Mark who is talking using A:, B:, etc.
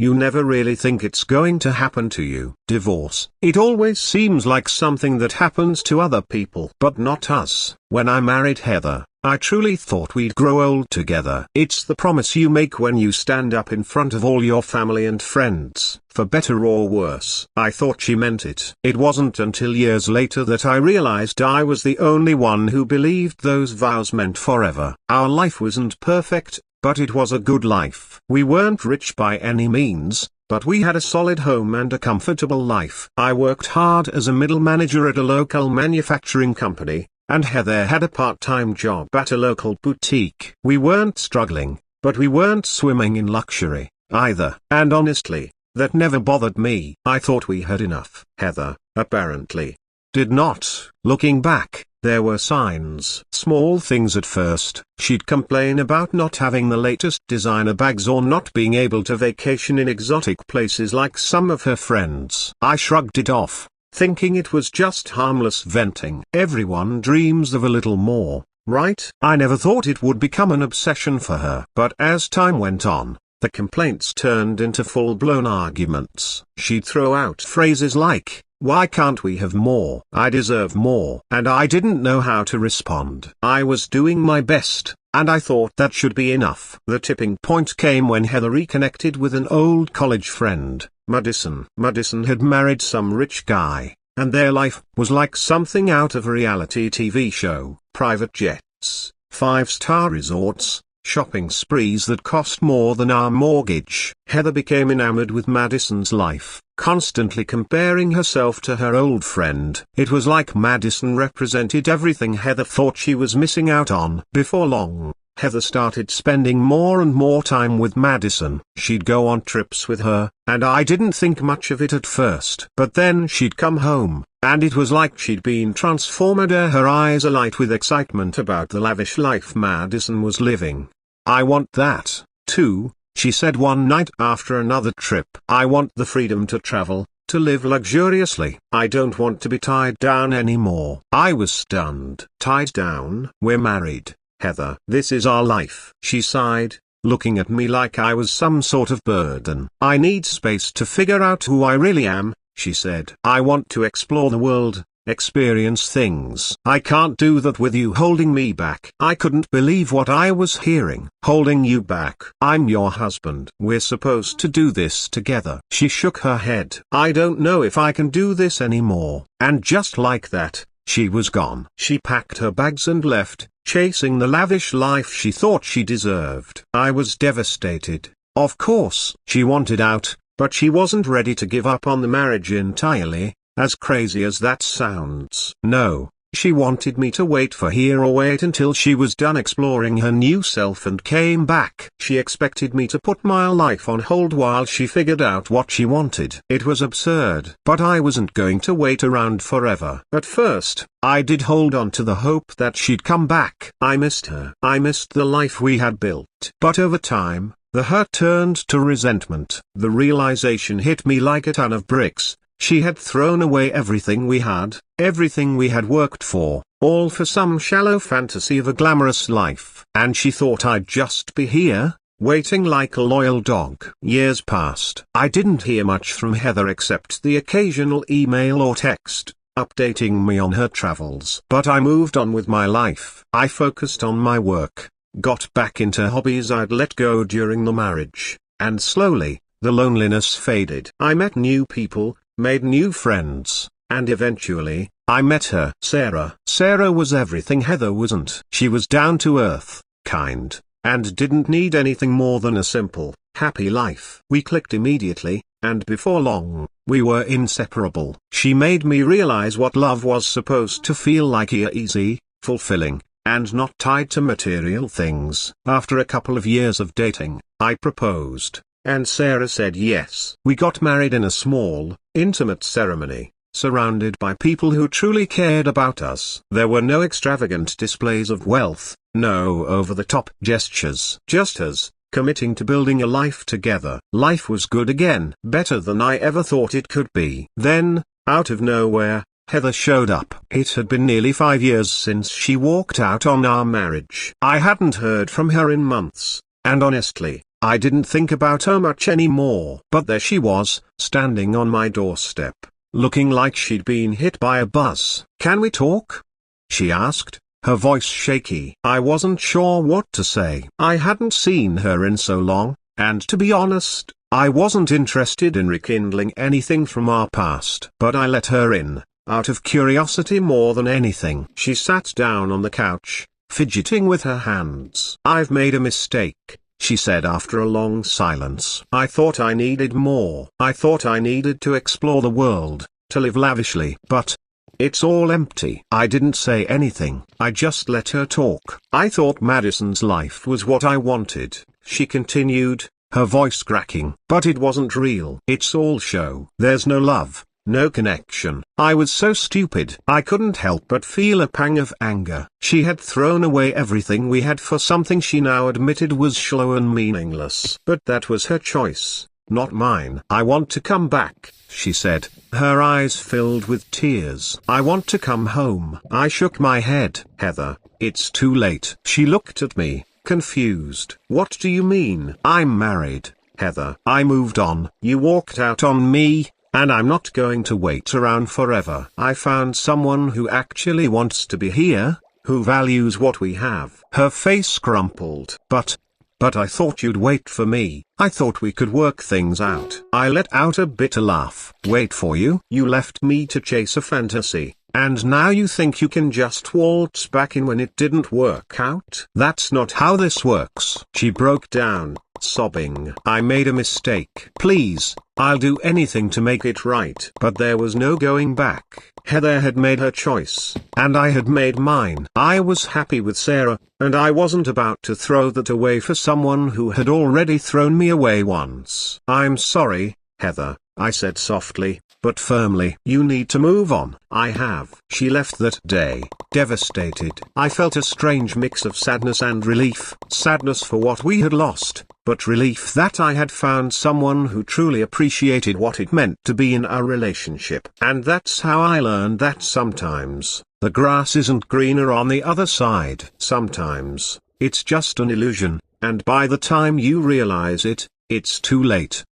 A: you never really think it's going to happen to you. Divorce. It always seems like something that happens to other people, but not us. When I married Heather, I truly thought we'd grow old together. It's the promise you make when you stand up in front of all your family and friends, for better or worse. I thought she meant it. It wasn't until years later that I realized I was the only one who believed those vows meant forever. Our life wasn't perfect, but it was a good life. We weren't rich by any means, but we had a solid home and a comfortable life. I worked hard as a middle manager at a local manufacturing company, and Heather had a part-time job at a local boutique. We weren't struggling, but we weren't swimming in luxury, either. And honestly, that never bothered me. I thought we had enough. Heather, apparently, did not. Looking back, there were signs. Small things at first. She'd complain about not having the latest designer bags or not being able to vacation in exotic places like some of her friends. I shrugged it off, thinking it was just harmless venting. Everyone dreams of a little more, right? I never thought it would become an obsession for her. But as time went on, the complaints turned into full-blown arguments. She'd throw out phrases like, "Why can't we have more? I deserve more." And I didn't know how to respond. I was doing my best, and I thought that should be enough. The tipping point came when Heather reconnected with an old college friend, Madison. Madison had married some rich guy, and their life was like something out of a reality TV show. Private jets, 5-star resorts, shopping sprees that cost more than our mortgage. Heather became enamored with Madison's life, constantly comparing herself to her old friend. It was like Madison represented everything Heather thought she was missing out on. Before long, Heather started spending more and more time with Madison. She'd go on trips with her, and I didn't think much of it at first. But then she'd come home, and it was like she'd been transformed, her eyes alight with excitement about the lavish life Madison was living. "I want that, too," she said one night after another trip. "I want the freedom to travel, to live luxuriously. I don't want to be tied down anymore." I was stunned. Tied down? We're married, Heather. This is our life. She sighed, looking at me like I was some sort of burden. "I need space to figure out who I really am," she said. "I want to explore the world, experience things. I can't do that with you holding me back." I couldn't believe what I was hearing. "Holding you back? I'm your husband. We're supposed to do this together." She shook her head. "I don't know if I can do this anymore." And just like that, she was gone. She packed her bags and left, chasing the lavish life she thought she deserved. I was devastated. Of course, she wanted out, but she wasn't ready to give up on the marriage entirely. As crazy as that sounds. No, she wanted me to wait for her or wait until she was done exploring her new self and came back. She expected me to put my life on hold while she figured out what she wanted. It was absurd. But I wasn't going to wait around forever. At first, I did hold on to the hope that she'd come back. I missed her. I missed the life we had built. But over time, the hurt turned to resentment. The realization hit me like a ton of bricks. She had thrown away everything we had worked for, all for some shallow fantasy of a glamorous life. And she thought I'd just be here, waiting like a loyal dog. Years passed. I didn't hear much from Heather except the occasional email or text, updating me on her travels. But I moved on with my life. I focused on my work, got back into hobbies I'd let go during the marriage, and slowly, the loneliness faded. I met new people, made new friends, and eventually, I met her. Sarah. Sarah was everything Heather wasn't. She was down to earth, kind, and didn't need anything more than a simple, happy life. We clicked immediately, and before long, we were inseparable. She made me realize what love was supposed to feel like: easy, fulfilling, and not tied to material things. After a couple of years of dating, I proposed, and Sarah said yes. We got married in a small, intimate ceremony, surrounded by people who truly cared about us. There were no extravagant displays of wealth, no over-the-top gestures. Just us, committing to building a life together. Life was good again, better than I ever thought it could be. Then, out of nowhere, Heather showed up. It had been nearly 5 years since she walked out on our marriage. I hadn't heard from her in months, and honestly, I didn't think about her much anymore. But there she was, standing on my doorstep, looking like she'd been hit by a bus. "Can we talk?" she asked, her voice shaky. I wasn't sure what to say. I hadn't seen her in so long, and to be honest, I wasn't interested in rekindling anything from our past. But I let her in, out of curiosity more than anything. She sat down on the couch, fidgeting with her hands. "I've made a mistake," she said after a long silence. "I thought I needed more. I thought I needed to explore the world, to live lavishly. But it's all empty." I didn't say anything. I just let her talk. "I thought Madison's life was what I wanted," she continued, her voice cracking. "But it wasn't real. It's all show. There's no love, no connection." I was so stupid. I couldn't help but feel a pang of anger. She had thrown away everything we had for something she now admitted was shallow and meaningless. But that was her choice, not mine. "I want to come back," she said, her eyes filled with tears. "I want to come home." I shook my head. "Heather, it's too late." She looked at me, confused. "What do you mean?" "I'm married, Heather. I moved on. You walked out on me, and I'm not going to wait around forever. I found someone who actually wants to be here, who values what we have." Her face crumpled. But I thought you'd wait for me. I thought we could work things out." I let out a bitter laugh. "Wait for you? You left me to chase a fantasy, and now you think you can just waltz back in when it didn't work out? That's not how this works." She broke down, sobbing. "I made a mistake. Please, I'll do anything to make it right." But there was no going back. Heather had made her choice, and I had made mine. I was happy with Sarah, and I wasn't about to throw that away for someone who had already thrown me away once. "I'm sorry, Heather," I said softly, but firmly. "You need to move on." "I have." She left that day, devastated. I felt a strange mix of sadness and relief. Sadness for what we had lost, but relief that I had found someone who truly appreciated what it meant to be in a relationship. And that's how I learned that sometimes, the grass isn't greener on the other side. Sometimes, it's just an illusion, and by the time you realize it, it's too late.